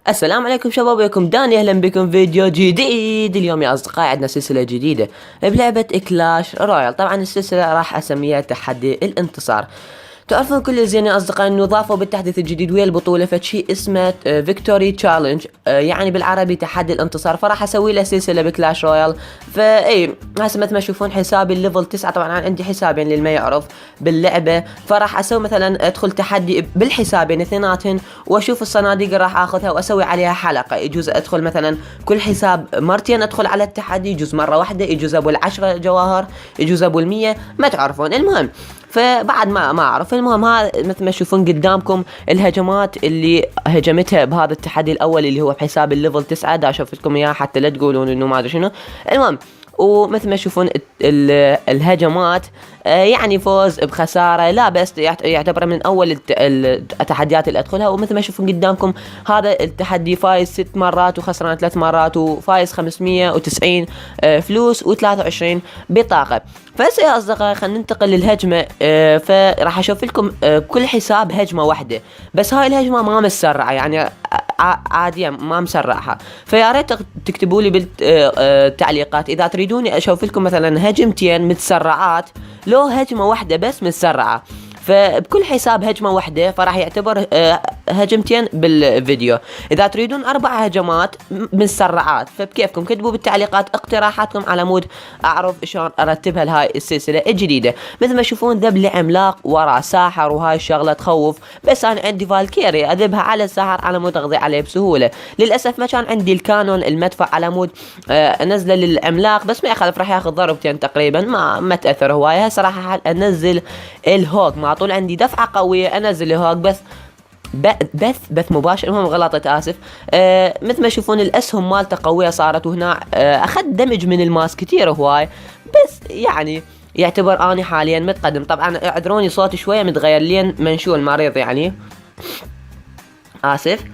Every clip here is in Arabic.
السلام عليكم شباب، وياكم داني. اهلا بكم فيديو جديد. اليوم يا اصدقائي عندنا سلسلة جديدة بلعبة كلاش رويال. طبعا السلسلة راح اسميها تحدي الانتصار. تعرفون كل زين يا اصدقائي انه ضافوا بالتحديث الجديد ويا البطولة فشي اسمه فيكتوري تشالنج، يعني بالعربي تحدي الانتصار. فراح اسوي له سلسلة بكلاش رويال. فاي هسه مثل ما تشوفون حسابي الليفل 9. طبعا أنا عندي حسابين للي ما يعرف باللعبة، فراح اسوي مثلا ادخل تحدي بالحسابين اثنيناتهم واشوف الصناديق اللي راح اخذها واسوي عليها حلقة. يجوز ادخل مثلا كل حساب مرتين ادخل على التحدي، يجوز مرة واحدة، يجوز ابو العشرة جواهر، يجوز ابو 100، ما تعرفون. المهم فبعد ما اعرف. المهم ها مثل ما تشوفون قدامكم الهجمات اللي هجمتها بهذا التحدي الاول اللي هو بحساب الليفل 9. دا اشوف لكم اياها حتى لا تقولون انه ما ادري شنو. المهم ومثل ما تشوفون الهجمات يعني فوز بخسارة لا بس يعتبر من أول التحديات اللي أدخلها. ومثل ما تشوفون قدامكم هذا التحدي فايز 6 مرات وخسران 3 مرات، وفايز 590 فلوس و23 بطاقة. فهسه يا أصدقائي خلينا ننتقل للهجمة. فراح أشوف لكم كل حساب هجمة واحدة، بس هاي الهجمة ما مسرعة، يعني عادية ما مسرعها. فيا ريت تكتبوا لي بالتعليقات إذا تريدوني أشوف لكم مثلا هجمتين متسرعات لو هجمة واحدة بس متسرعة. فبكل حساب هجمة واحدة فراح يعتبر هجمتين بالفيديو. إذا تريدون 4 هجمات مسرعات فبكيفكم، كتبوا بالتعليقات اقتراحاتكم على مود أعرف شلون أرتبها لهاي السلسلة الجديدة. مثل ما تشوفون ذبل عملاق ورا ساحر، وهاي الشغلة تخوف، بس أنا عندي فالكيري أذبها على الساحر على مود أقضي عليه بسهولة. للأسف ما كان عندي الكانون المدفع على مود أنزله للعملاق، بس ما يخالف راح ياخذ ضربتين تقريبا، ما تأثر هواية. هسه راح أنزل الهوك، ما طول عندي دفعة قوية أنزل الهوك بس بث مباشر. المهم غلطت آسف. مثل ما تشوفون الأسهم مالته قوية صارت، وهنا أخذ دمج من الماس كتير هواي، بس يعني يعتبر أني حاليا متقدم. طبعا اعذروني صوتي شوية متغير لين منشول مريض يعني، آسف.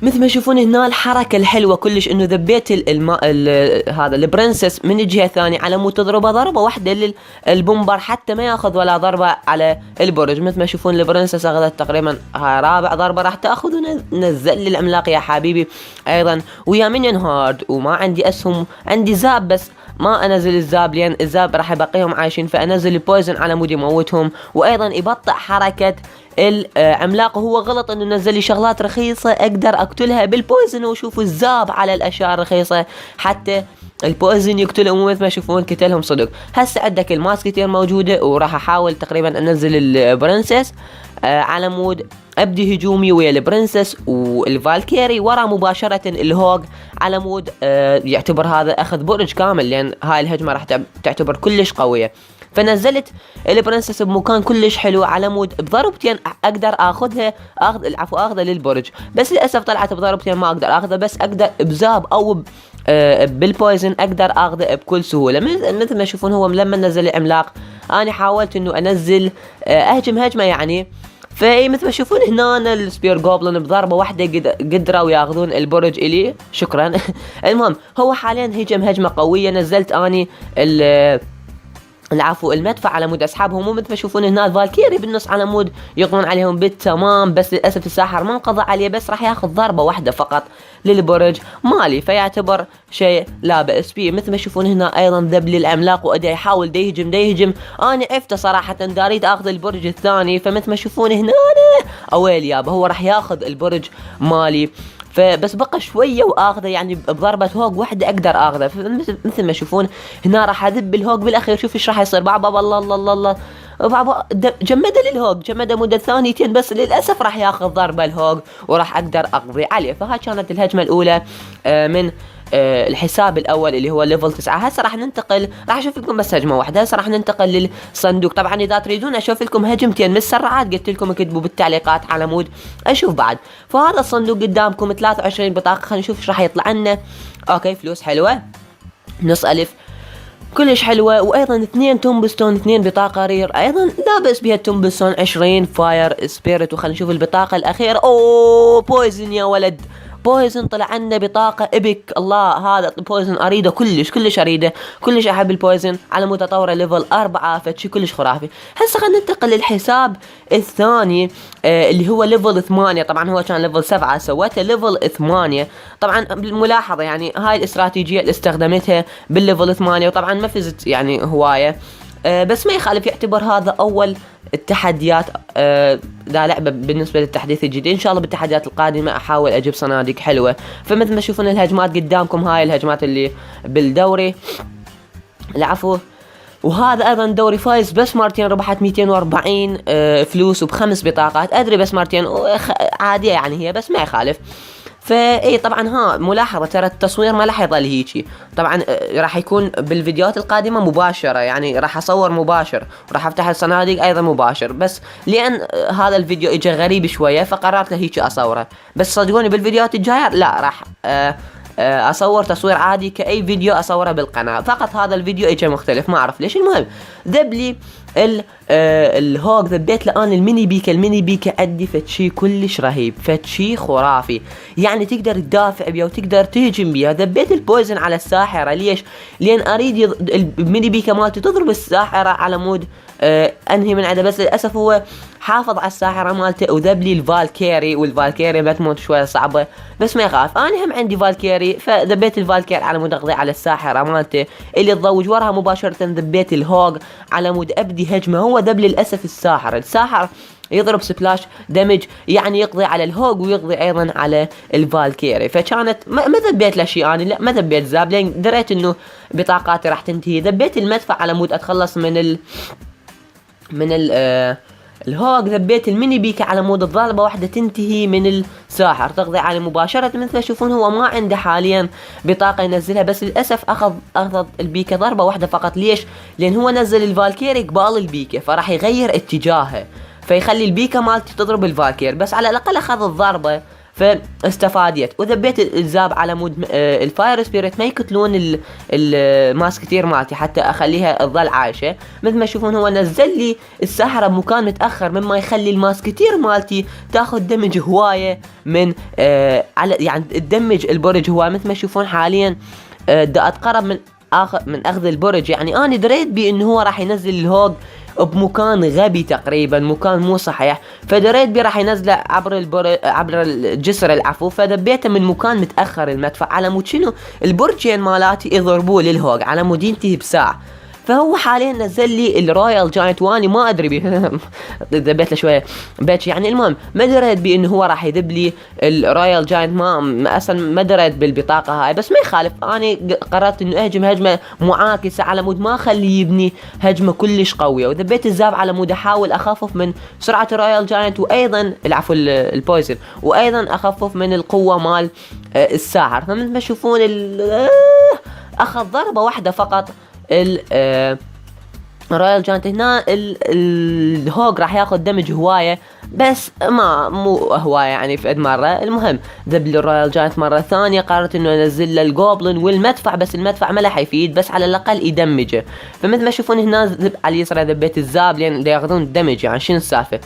مثل ما تشوفون هنا الحركة الحلوة كلش انه ذبيت هذا البرنسس من الجهة الثانية على مود تضربه ضربة واحدة للبومبر حتى ما ياخذ ولا ضربة على البرج. مثل ما تشوفون البرنسس اخذت تقريبا هاي رابع ضربة راح تاخذ ونزل لي العملاق يا حبيبي ايضا. ويا مينيون هارد وما عندي اسهم، عندي زاب بس ما انزل الزاب لان الزاب راح يبقيهم عايشين، فانزل البويزن على مود يموتهم. وايضا يبطئ حركة العملاق، وهو غلط انه نزل لي شغلات رخيصة اقدر اقتلها بالبويزن. وشوفوا الزاب على الاشياء الرخيصة حتى البويزن يقتلهم، ومثل ما تشوفون قتلهم صدق. هسه عندك الماس كتير موجودة، وراح احاول تقريبا انزل البرنسس على مود ابدي هجومي ويا البرنسس والفالكيري ورا مباشرة الهوج على مود يعتبر هذا اخذ برج كامل، لان هاي الهجمة راح تعتبر كلش قوية. فنزلت البرنسس بمكان كلش حلو على مود بضربتين اقدر اخذها، اخذها للبرج، بس للاسف طلعت بضربتين ما اقدر اخذها، بس اقدر بزاب او بالبويزن اقدر اخذه بكل سهوله. مثل ما تشوفون هو لما نزل العملاق انا حاولت انه انزل اهجم هجمه يعني. فاي مثل ما تشوفون هنا السبير جوبلن بضربه واحده قدروا ياخذون البرج الي، شكرا. المهم هو حاليا هجم هجمه قويه، نزلت اني العفو المدفع على مود اسحابهم. ومثل ما تشوفون هنا الفالكيري بالنص على مود يقضون عليهم بالتمام، بس للاسف الساحر ما انقضى عليه، بس راح ياخذ ضربه واحده فقط للبرج مالي، فيعتبر شيء لا باس به. مثل ما تشوفون هنا ايضا ذبل العملاق وادى يحاول يهجم. انا عفته صراحه داريد اخذ البرج الثاني. فمثل ما تشوفون هنا أنا اويل يابا هو راح ياخذ البرج مالي، فبس بقى شويه واخذه يعني بضربه هوج واحده اقدر اخذه. مثل ما تشوفون هنا راح اذب الهوج بالاخير. شوف ايش راح يصير بابا، الله الله الله الله بابا جمده للهوج، جمده مده ثانيتين، بس للاسف راح ياخذ ضربه الهوج وراح اقدر اقضي عليه. فهاي كانت الهجمه الاولى من الحساب الاول اللي هو ليفل 9. هسه راح ننتقل، راح اشوف لكم بس هجمه واحده. هسه راح ننتقل للصندوق. طبعا اذا تريدون اشوف لكم هجمتين مسرعات قلت لكم اكتبوا بالتعليقات على مود اشوف بعد. فهذا الصندوق قدامكم 23 بطاقه، خلينا نشوف ايش راح يطلع لنا. اوكي فلوس حلوه، نص الف كلش حلوه، وايضا 2 تومبستون، 2 بطاقه رير ايضا لا باس بها تومبستون، 20 فاير سبيريت. وخلينا نشوف البطاقه الاخيره. اوه بويزن يا ولد، بويزن طلع عنا بطاقة إبك. الله، هذا بويزن أريده كلش أريده، كلش أحب البويزن على متطورة ليفل 4، فشي كلش خرافي. هسه خلينا ننتقل للحساب الثاني اللي هو ليفل 8. طبعا هو كان ليفل 7، سويته ليفل 8. طبعا بالملاحظة يعني هاي الاستراتيجية اللي استخدمتها بالليفل 8، وطبعا ما فزت يعني هواية، بس ما يخالف، يعتبر هذا اول التحديات ذا لعبة بالنسبة للتحديث الجديد. ان شاء الله بالتحديات القادمة احاول اجيب صناديق حلوة. فمثل ما تشوفون الهجمات قدامكم، هاي الهجمات اللي بالدوري، العفو. وهذا ايضا دوري فايز، بس مرتين ربحت 240 فلوس وب5 بطاقات. ادري بس مرتين عادية يعني هي، بس ما يخالف. فاي طبعا ملاحظة، ترى التصوير ما راح يظل هيجي. طبعا راح يكون بالفيديوهات القادمة مباشرة، يعني راح اصور مباشر وراح افتح الصناديق ايضا مباشر، بس لان هذا الفيديو اجى غريب شوية فقررت هيجي اصوره. بس صدقوني بالفيديوهات الجاية لا، راح اصور تصوير عادي كاي فيديو اصوره بالقناة، فقط هذا الفيديو اجى مختلف، ما اعرف ليش. المهم ذب لي الهوج، ذبيت الان الميني بيكا عندي فتشي كلش رهيب، فتشي خرافي، يعني تقدر تدافع بيها وتقدر تهجم بيها. ذبيت البويزن على الساحرة، ليش؟ لان اريد الميني بيكا مالتي تضرب الساحرة على مود انهي من عندها، بس للاسف هو حافظ على الساحرة مالته وذب لي الفالكيري، والفالكيري ما تموت شوية صعبة، بس ما يخاف، انا هم عندي فالكيري فذبيت الفالكيري على مود اقضي على الساحرة مالته اللي تضوج وراها مباشرة. ذبيت الهوج على مود ابدي هجمة، هو ذب للاسف الساحر يضرب سبلاش دمج، يعني يقضي على الهوج ويقضي ايضا على الفالكيري. فكانت ما ذبيت له شيء، انا لا ما ذبيت زاب، لين دريت انه بطاقاتي راح تنتهي. ذبيت المدفع على مود اتخلص من الهوج. ذبيت الميني بيكا على مود الضربة واحدة تنتهي من الساحر، تقضي عليه مباشرة. مثل ما تشوفون هو ما عنده حاليا بطاقة ينزلها، بس للأسف أخذ البيكا ضربة واحدة فقط. ليش؟ لأن هو نزل الفالكيري قبال البيكا، فراح يغير اتجاهه فيخلي البيكا مالتي تضرب الفالكير، بس على الأقل أخذ الضربة فاستفاديت. وذبيت الزاب على مود الفاير سبيريت ما يقتلون الماسكتير مالتي حتى اخليها تظل عايشه. مثل ما تشوفون هو نزل لي الساحره بمكان متاخر، مما يخلي الماسكتير مالتي تاخذ دمج هوايه من على يعني تدمج البرج هوايه. مثل ما تشوفون حاليا دا اتقرب من اخذ البرج، يعني انا دريت بانه هو راح ينزل الهوج بمكان غبي تقريبا، مكان مو صحيح، فدريت بي راح ينزله عبر الجسر العفو، فدبيته من مكان متاخر المدفع على مود شنو البرجين مالاتي يضربوه للهوج على مود ينتهي بساعه. فهو حاليا نزل لي الرويال جاينت واني ما ادري بيه ذبيت له شويه بيتش يعني. المهم ما دريت بانه هو راح يذب لي الرويال جاينت، ما اصلا ما دريت بالبطاقه هاي، بس ما يخالف، انا قررت انه اهجم هجمه معاكسه على مود ما اخليه يبني هجمه كلش قويه. وذبيت الزاب على مود احاول اخفف من سرعه الرويال جاينت، وايضا العفو البويزن، وايضا اخفف من القوه مال الساحر. فمثل ما تشوفون اخذ ضربه واحده فقط الرويال جاينت. هنا الهوج راح ياخذ دمج هوايه، بس مو هوايه يعني في مره. المهم ذب الرويال جاينت مره ثانيه، قررت انه انزل له الجوبلن والمدفع، بس المدفع ما راح يفيد، بس على الاقل يدمجه. فمثل ما تشوفون هنا ذب على اليسار ذبيت الزاب لان ياخذون الدمج، يعني شنو السالفه.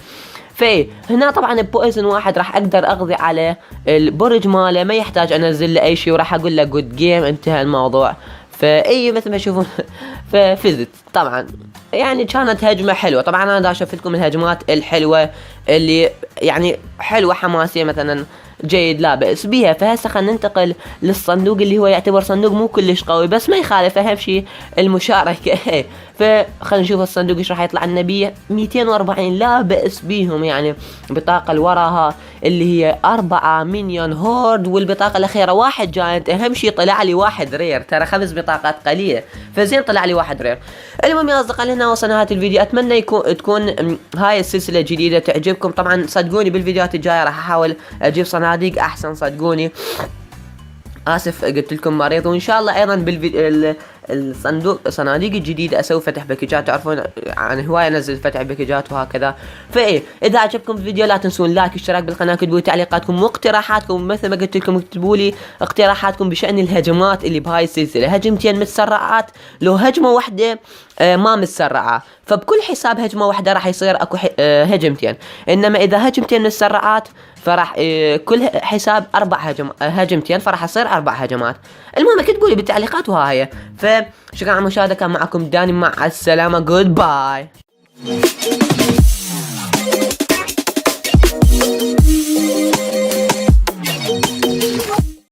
في هنا طبعا بويزن واحد راح اقدر اقضي على البرج ماله، ما يحتاج انزل له اي شيء، وراح اقول له جود جيم، انتهى الموضوع. فاي مثل ما تشوفون ففزت. طبعا يعني كانت هجمه حلوه، طبعا انا دا اشوف لكم الهجمات الحلوه اللي يعني حلوه حماسيه مثلا جيد لا بأس بيها. فهسه خلينا ننتقل للصندوق اللي هو يعتبر صندوق مو كلش قوي، بس ما يخالف، اهم شيء المشاركه. فخلينا نشوف الصندوق ايش راح يطلع لنا بيه. 240 لا بأس بيهم، يعني البطاقه اللي وراها اللي هي 4 مينيون هورد، والبطاقه الاخيره 1 جاينت. اهم شيء طلع لي 1 رير، ترى 5 بطاقات قليله، فزين طلع لي 1 رير. المهم يا اصدقائي هنا وصلنا نهايه الفيديو، اتمنى تكون هاي السلسله جديده تعجبكم. طبعا صدقوني بالفيديوهات الجايه راح احاول اجيب صناديق احسن، صدقوني. اسف قلت لكم مريض. وان شاء الله ايضا صناديق الجديده اسوي فتح باكجات، تعرفون عن هوايه انزل فتح باكجات وهكذا. فايه اذا عجبكم الفيديو لا تنسون لايك اشتراك بالقناه، كتبوا تعليقاتكم واقتراحاتكم، مثل ما قلت لكم اكتبوا لي اقتراحاتكم بشان الهجمات اللي بهاي السلسله. هجمتين متسرعات، لو هجمه واحده ما متسرعة، فبكل حساب هجمة واحدة راح يصير اكو هجمتين. انما اذا هجمتين متسرعات فراح كل حساب هجمتين، فراح يصير 4 هجمات. المهم اكتبوا لي بالتعليقات وهاي. فشكرا على المشاهدة، كان معكم داني، مع السلامة، جود باي.